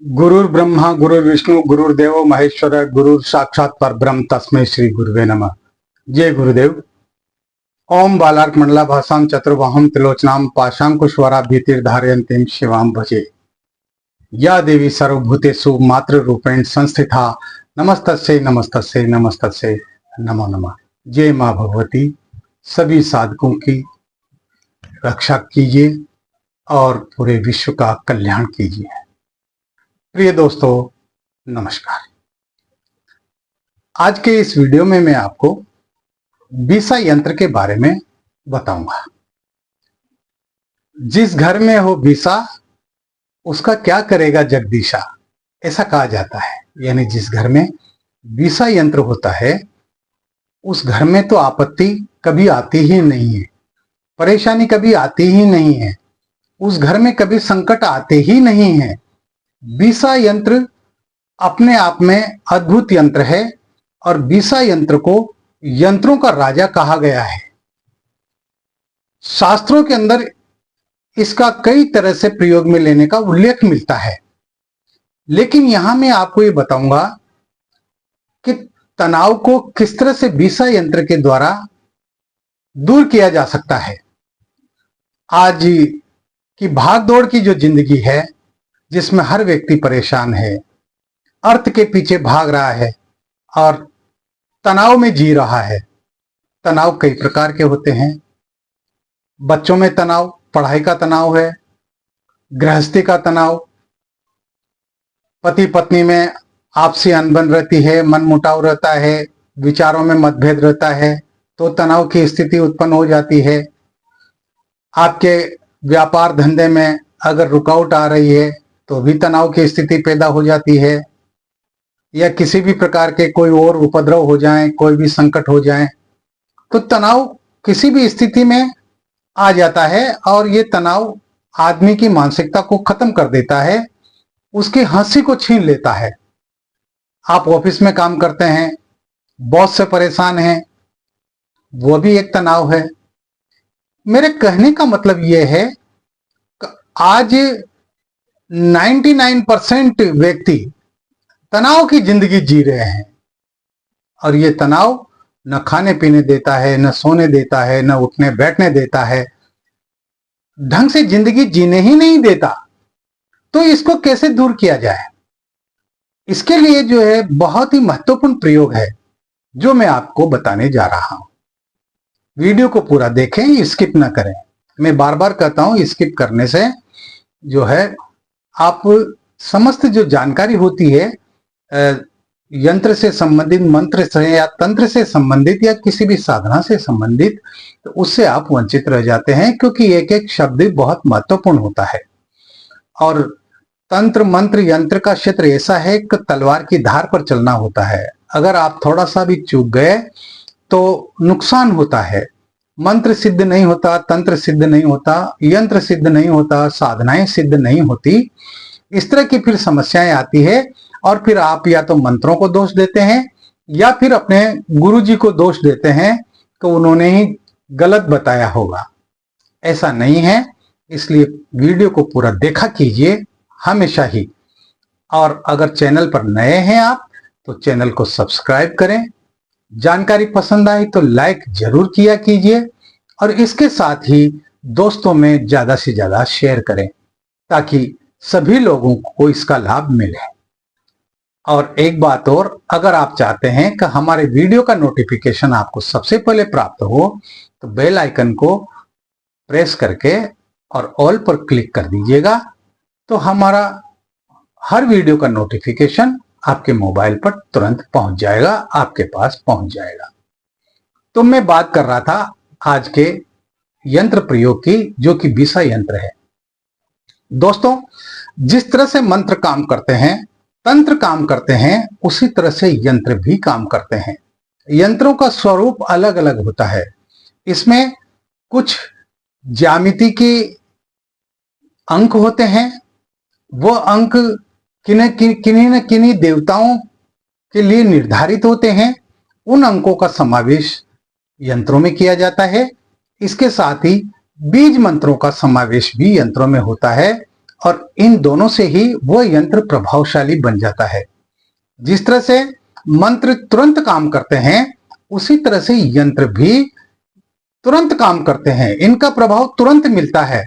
गुरुर् ब्रह्मा गुरुर्विष्णु गुरुर्देव महेश्वर गुरुर साक्षात परब्रह्म तस्मै श्री गुरुवे नमः। जय गुरुदेव। ओम बालार्क मंडला भाषाम चतुर्बाहुम त्रिलोचनाम पाशांकुशवराभ्युतिर्धारयन्तीं शिवाम भजे। या देवी सर्वभूतेषु मातृ रूपेण संस्थिता नमस्तस्यै नमस्तस्यै नमस्तस्यै नमो नमः। जय माँ भगवती। सभी साधकों की रक्षा कीजिए और पूरे विश्व का कल्याण कीजिए। प्रिय दोस्तों नमस्कार। आज के इस वीडियो में मैं आपको बीसा यंत्र के बारे में बताऊंगा। जिस घर में हो बीसा उसका क्या करेगा जगदीशा, ऐसा कहा जाता है। यानी जिस घर में बीसा यंत्र होता है उस घर में तो आपत्ति कभी आती ही नहीं है, परेशानी कभी आती ही नहीं है, उस घर में कभी संकट आते ही नहीं है। बीसा यंत्र अपने आप में अद्भुत यंत्र है और बीसा यंत्र को यंत्रों का राजा कहा गया है। शास्त्रों के अंदर इसका कई तरह से प्रयोग में लेने का उल्लेख मिलता है, लेकिन यहां मैं आपको ये बताऊंगा कि तनाव को किस तरह से बीसा यंत्र के द्वारा दूर किया जा सकता है। आज की भागदौड़ की जो जिंदगी है, जिसमें हर व्यक्ति परेशान है, अर्थ के पीछे भाग रहा है और तनाव में जी रहा है। तनाव कई प्रकार के होते हैं। बच्चों में तनाव, पढ़ाई का तनाव है, गृहस्थी का तनाव, पति पत्नी में आपसी अनबन रहती है, मनमुटाव रहता है, विचारों में मतभेद रहता है तो तनाव की स्थिति उत्पन्न हो जाती है। आपके व्यापार धंधे में अगर रुकावट आ रही है तो भी तनाव की स्थिति पैदा हो जाती है, या किसी भी प्रकार के कोई और उपद्रव हो जाए, कोई भी संकट हो जाए तो तनाव किसी भी स्थिति में आ जाता है और ये तनाव आदमी की मानसिकता को खत्म कर देता है, उसकी हंसी को छीन लेता है। आप ऑफिस में काम करते हैं, बॉस से परेशान हैं, वो भी एक तनाव है। मेरे कहने का मतलब यह है कि आज 99% व्यक्ति तनाव की जिंदगी जी रहे हैं और ये तनाव न खाने पीने देता है, न सोने देता है, न उठने बैठने देता है, ढंग से जिंदगी जीने ही नहीं देता। तो इसको कैसे दूर किया जाए, इसके लिए जो है बहुत ही महत्वपूर्ण प्रयोग है जो मैं आपको बताने जा रहा हूं। वीडियो को पूरा देखें, स्किप ना करें। मैं बार बार कहता हूं स्किप करने से जो है आप समस्त जो जानकारी होती है यंत्र से संबंधित, मंत्र से या तंत्र से संबंधित या किसी भी साधना से संबंधित, तो उससे आप वंचित रह जाते हैं, क्योंकि एक एक शब्द बहुत महत्वपूर्ण होता है। और तंत्र मंत्र यंत्र का क्षेत्र ऐसा है कि तलवार की धार पर चलना होता है। अगर आप थोड़ा सा भी चूक गए तो नुकसान होता है। मंत्र सिद्ध नहीं होता, तंत्र सिद्ध नहीं होता, यंत्र सिद्ध नहीं होता, साधनाएं सिद्ध नहीं होती। इस तरह की फिर समस्याएं आती है और फिर आप या तो मंत्रों को दोष देते हैं या फिर अपने गुरुजी को दोष देते हैं कि उन्होंने ही गलत बताया होगा। ऐसा नहीं है, इसलिए वीडियो को पूरा देखा कीजिए हमेशा ही। और अगर चैनल पर नए हैं आप तो चैनल को सब्सक्राइब करें। जानकारी पसंद आई तो लाइक जरूर किया कीजिए और इसके साथ ही दोस्तों में ज्यादा से ज्यादा शेयर करें ताकि सभी लोगों को इसका लाभ मिले। और एक बात और, अगर आप चाहते हैं कि हमारे वीडियो का नोटिफिकेशन आपको सबसे पहले प्राप्त हो तो बेल आइकन को प्रेस करके और ऑल पर क्लिक कर दीजिएगा, तो हमारा हर वीडियो का नोटिफिकेशन आपके मोबाइल पर तुरंत पहुंच जाएगा, आपके पास पहुंच जाएगा। तो मैं बात कर रहा था आज के यंत्र प्रयोग की, जो कि बीसा यंत्र है। दोस्तों, जिस तरह से मंत्र काम करते हैं, तंत्र काम करते हैं, उसी तरह से यंत्र भी काम करते हैं। यंत्रों का स्वरूप अलग अलग होता है। इसमें कुछ ज्यामिति के अंक होते हैं, वो अंक किन्हीं न किन्हीं देवताओं के लिए निर्धारित होते हैं। उन अंकों का समावेश यंत्रों में किया जाता है। इसके साथ ही बीज मंत्रों का समावेश भी यंत्रों में होता है और इन दोनों से ही वह यंत्र प्रभावशाली बन जाता है। जिस तरह से मंत्र तुरंत काम करते हैं, उसी तरह से यंत्र भी तुरंत काम करते हैं। इनका प्रभाव तुरंत मिलता है,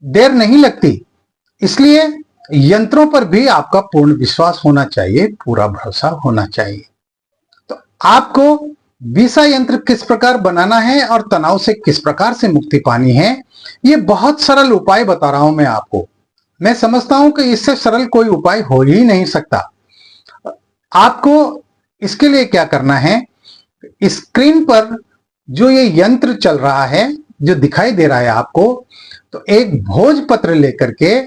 देर नहीं लगती। इसलिए यंत्रों पर भी आपका पूर्ण विश्वास होना चाहिए, पूरा भरोसा होना चाहिए। तो आपको बीसा यंत्र किस प्रकार बनाना है और तनाव से किस प्रकार से मुक्ति पानी है, ये बहुत सरल उपाय बता रहा हूं मैं आपको। मैं समझता हूं कि इससे सरल कोई उपाय हो ही नहीं सकता। आपको इसके लिए क्या करना है, स्क्रीन पर जो ये यंत्र चल रहा है, जो दिखाई दे रहा है आपको, तो एक भोजपत्र लेकर के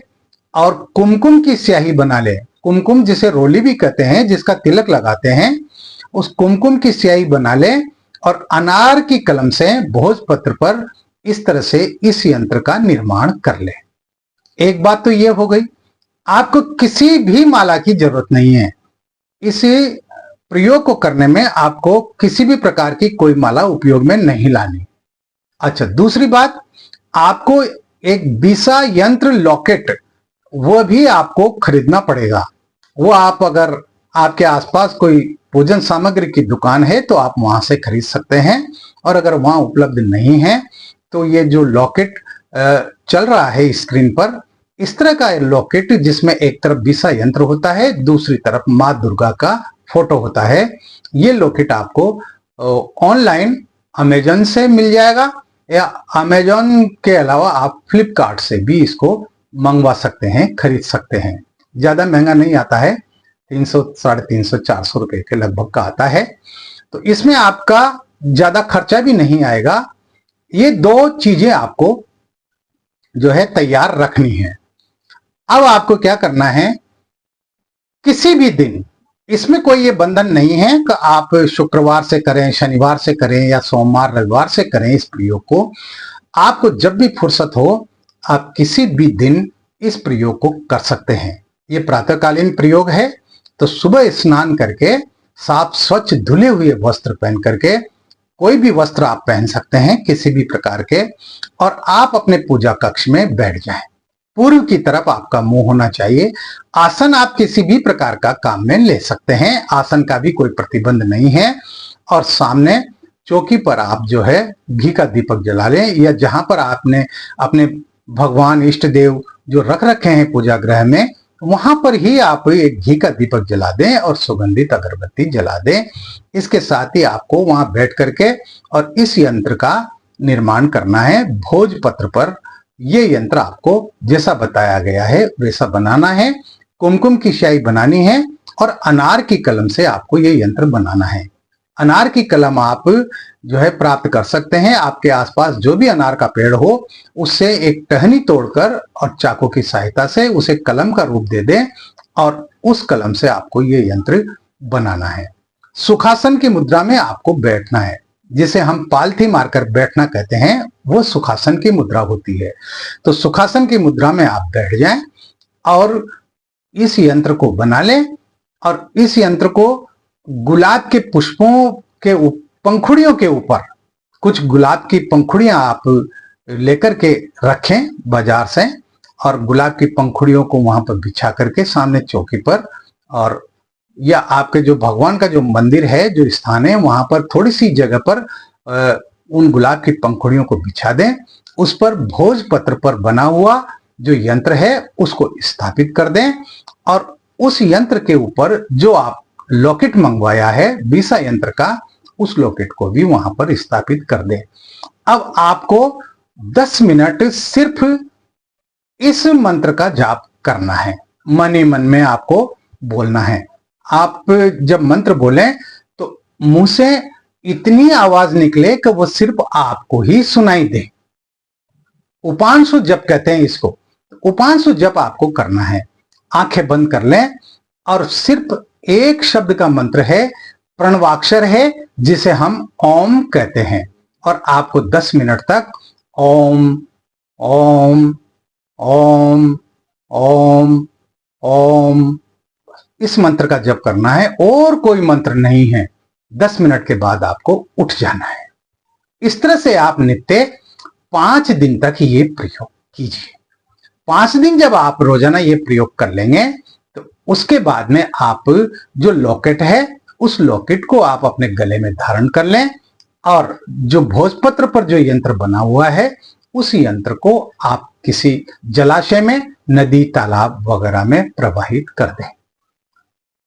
और कुमकुम की स्याही बना ले। कुमकुम जिसे रोली भी कहते हैं, जिसका तिलक लगाते हैं, उस कुमकुम की स्याही बना ले और अनार की कलम से भोजपत्र पर इस तरह से इस यंत्र का निर्माण कर ले। एक बात तो ये हो गई, आपको किसी भी माला की जरूरत नहीं है। इस प्रयोग को करने में आपको किसी भी प्रकार की कोई माला उपयोग में नहीं लानी। अच्छा, दूसरी बात, आपको एक बीसा यंत्र लॉकेट वो भी आपको खरीदना पड़ेगा। वो आप अगर आपके आसपास कोई पूजन सामग्री की दुकान है तो आप वहां से खरीद सकते हैं, और अगर वहां उपलब्ध नहीं है तो ये जो लॉकेट चल रहा है स्क्रीन पर, इस तरह का लॉकेट जिसमें एक तरफ बीसा यंत्र होता है, दूसरी तरफ माँ दुर्गा का फोटो होता है, ये लॉकेट आपको ऑनलाइन अमेजन से मिल जाएगा, या अमेजन के अलावा आप फ्लिपकार्ट से भी इसको मंगवा सकते हैं, खरीद सकते हैं। ज्यादा महंगा नहीं आता है, 300, 350, 400 रुपए के लगभग का आता है। तो इसमें आपका ज्यादा खर्चा भी नहीं आएगा। ये दो चीजें आपको जो है तैयार रखनी है। अब आपको क्या करना है, किसी भी दिन, इसमें कोई ये बंधन नहीं है कि आप शुक्रवार से करें, शनिवार से करें, या सोमवार रविवार से करें इस प्रयोग को। आपको जब भी फुर्सत हो, आप किसी भी दिन इस प्रयोग को कर सकते हैं। ये प्रातःकालीन प्रयोग है, तो सुबह स्नान करके साफ स्वच्छ धुले हुए वस्त्र पहन करके, कोई भी वस्त्र आप पहन सकते हैं किसी भी प्रकार के, और आप अपने पूजा कक्ष में बैठ जाएं। पूर्व की तरफ आपका मुंह होना चाहिए। आसन आप किसी भी प्रकार का काम में ले सकते हैं, आसन का भी कोई प्रतिबंध नहीं है। और सामने चौकी पर आप जो है घी का दीपक जला लें, या जहां पर आपने अपने भगवान इष्ट देव जो रख रखे हैं पूजा गृह में, वहां पर ही आप एक घी का दीपक जला दें और सुगंधित अगरबत्ती जला दें। इसके साथ ही आपको वहां बैठ करके और इस यंत्र का निर्माण करना है। भोजपत्र पर ये यंत्र आपको जैसा बताया गया है वैसा बनाना है। कुमकुम की स्याही बनानी है और अनार की कलम से आपको ये यंत्र बनाना है। अनार की कलम आप जो है प्राप्त कर सकते हैं। आपके आसपास जो भी अनार का पेड़ हो, उससे एक टहनी तोड़कर और चाकू की सहायता से उसे कलम का रूप दे दें, और उस कलम से आपको ये यंत्र बनाना है। सुखासन की मुद्रा में आपको बैठना है, जिसे हम पालथी मारकर बैठना कहते हैं, वो सुखासन की मुद्रा होती है। तो सुखासन की मुद्रा में आप बैठ जाएं और इस यंत्र को बना लें, और इस यंत्र को गुलाब के पुष्पों के पंखुड़ियों के ऊपर, कुछ गुलाब की पंखुड़ियां आप लेकर के रखें बाजार से, और गुलाब की पंखुड़ियों को वहां पर बिछा करके सामने चौकी पर, और या आपके जो भगवान का जो मंदिर है, जो स्थान है, वहां पर थोड़ी सी जगह पर उन गुलाब की पंखुड़ियों को बिछा दें। उस पर भोजपत्र पर बना हुआ जो यंत्र है उसको स्थापित कर दें, और उस यंत्र के ऊपर जो आप लॉकेट मंगवाया है बीसा यंत्र का, उस लॉकेट को भी वहां पर स्थापित कर दें। अब आपको 10 मिनट सिर्फ इस मंत्र का जाप करना है। मन ही मन में आपको बोलना है। आप जब मंत्र बोलें तो मुंह से इतनी आवाज निकले कि वो सिर्फ आपको ही सुनाई दे। उपांशु जप कहते हैं इसको। उपांशु जप आपको करना है। आंखें बंद कर लें, और सिर्फ एक शब्द का मंत्र है, प्रणवाक्षर है, जिसे हम ओम कहते हैं, और आपको 10 मिनट तक ओम ओम ओम ओम ओम इस मंत्र का जप करना है, और कोई मंत्र नहीं है। 10 मिनट के बाद आपको उठ जाना है। इस तरह से आप नित्य 5 दिन तक ये प्रयोग कीजिए। 5 दिन जब आप रोजाना ये प्रयोग कर लेंगे तो उसके बाद में आप जो लॉकेट है उस लॉकेट को आप अपने गले में धारण कर लें और जो भोजपत्र पर जो यंत्र बना हुआ है उस यंत्र को आप किसी जलाशय में, नदी, तालाब वगैरह में प्रवाहित कर दें।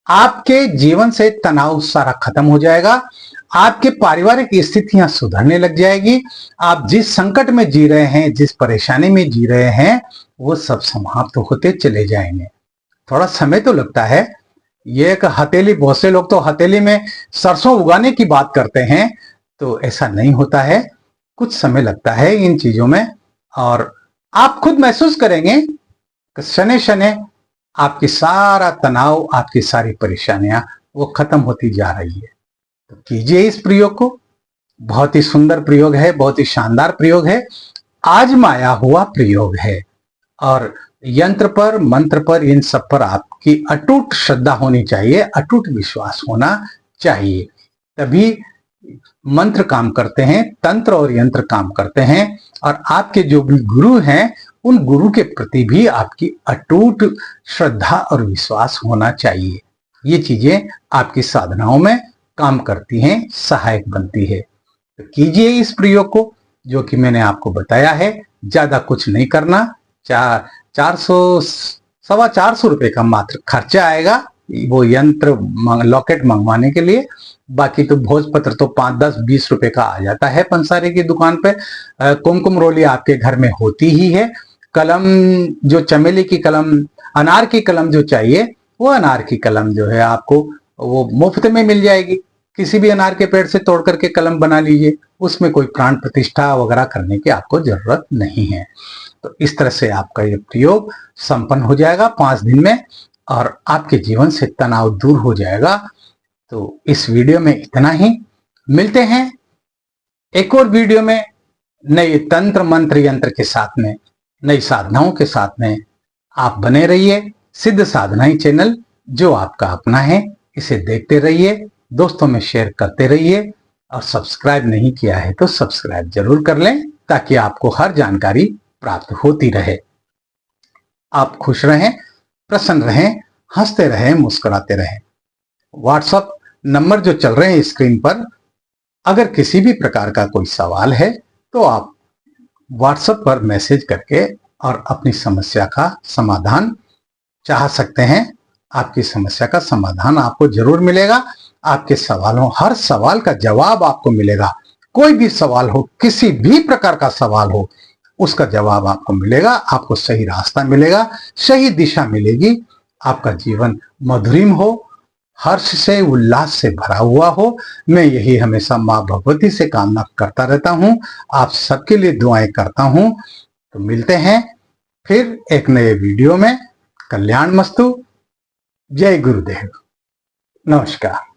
आपके जीवन से तनाव सारा खत्म हो जाएगा, आपके पारिवारिक स्थितियां सुधरने लग जाएगी, आप जिस संकट में जी रहे हैं, जिस परेशानी में जी रहे हैं, वो सब समाप्त होते चले जाएंगे। थोड़ा समय तो लगता है। ये एक हथेली, बहुत से लोग तो हथेली में सरसों उगाने की बात करते हैं, तो ऐसा नहीं होता है। कुछ समय लगता है इन चीजों में और आप खुद महसूस करेंगे कि शने शने आपकी सारा तनाव, आपकी सारी परेशानियां वो खत्म होती जा रही है। तो कीजिए इस प्रयोग को। बहुत ही सुंदर प्रयोग है, बहुत ही शानदार प्रयोग है, आजमाया हुआ प्रयोग है और यंत्र पर, मंत्र पर, इन सब पर आपकी अटूट श्रद्धा होनी चाहिए, अटूट विश्वास होना चाहिए, तभी मंत्र काम करते हैं, तंत्र और यंत्र काम करते हैं। और आपके जो भी गुरु हैं उन गुरु के प्रति भी आपकी अटूट श्रद्धा और विश्वास होना चाहिए। ये चीजें आपकी साधनाओं में काम करती हैं, सहायक बनती है। तो कीजिए इस प्रयोग को जो कि मैंने आपको बताया है। ज्यादा कुछ नहीं करना, 400-450 रुपए का मात्र खर्चा आएगा वो यंत्र, लॉकेट मंगवाने के लिए। बाकी तो भोजपत्र तो 5, 10, 20 रुपए का आ जाता है पंसारी की दुकान पे। कुमकुम रोली आपके घर में होती ही है। कलम, जो चमेली की कलम, अनार की कलम जो चाहिए, वो अनार की कलम जो है आपको वो मुफ्त में मिल जाएगी। किसी भी अनार के पेड़ से तोड़ करके कलम बना लीजिए, उसमें कोई प्राण प्रतिष्ठा वगैरह करने की आपको जरूरत नहीं है। तो इस तरह से आपका ये प्रयोग संपन्न हो जाएगा 5 दिन में और आपके जीवन से तनाव दूर हो जाएगा। तो इस वीडियो में इतना ही। मिलते हैं एक और वीडियो में नए तंत्र, मंत्र, यंत्र के साथ में, नई साधनाओं के साथ में। आप बने रहिए सिद्ध साधनाएं चैनल, जो आपका अपना है। इसे देखते रहिए, दोस्तों में शेयर करते रहिए और सब्सक्राइब नहीं किया है तो सब्सक्राइब जरूर कर लें ताकि आपको हर जानकारी प्राप्त होती रहे। आप खुश रहें, प्रसन्न रहें, हंसते रहें, मुस्कुराते रहें। व्हाट्सएप नंबर जो चल रहे हैं स्क्रीन पर, अगर किसी भी प्रकार का कोई सवाल है तो आप व्हाट्सएप पर मैसेज करके और अपनी समस्या का समाधान चाह सकते हैं। आपकी समस्या का समाधान आपको जरूर मिलेगा। आपके सवालों, हर सवाल का जवाब आपको मिलेगा। कोई भी सवाल हो, किसी भी प्रकार का सवाल हो, उसका जवाब आपको मिलेगा। आपको सही रास्ता मिलेगा, सही दिशा मिलेगी। आपका जीवन मधुरिम हो, हर्ष से, उल्लास से भरा हुआ हो। मैं यही हमेशा माँ भगवती से कामना करता रहता हूँ, आप सबके लिए दुआएं करता हूँ। तो मिलते हैं फिर एक नए वीडियो में। कल्याण मस्तु। जय गुरुदेव। नमस्कार।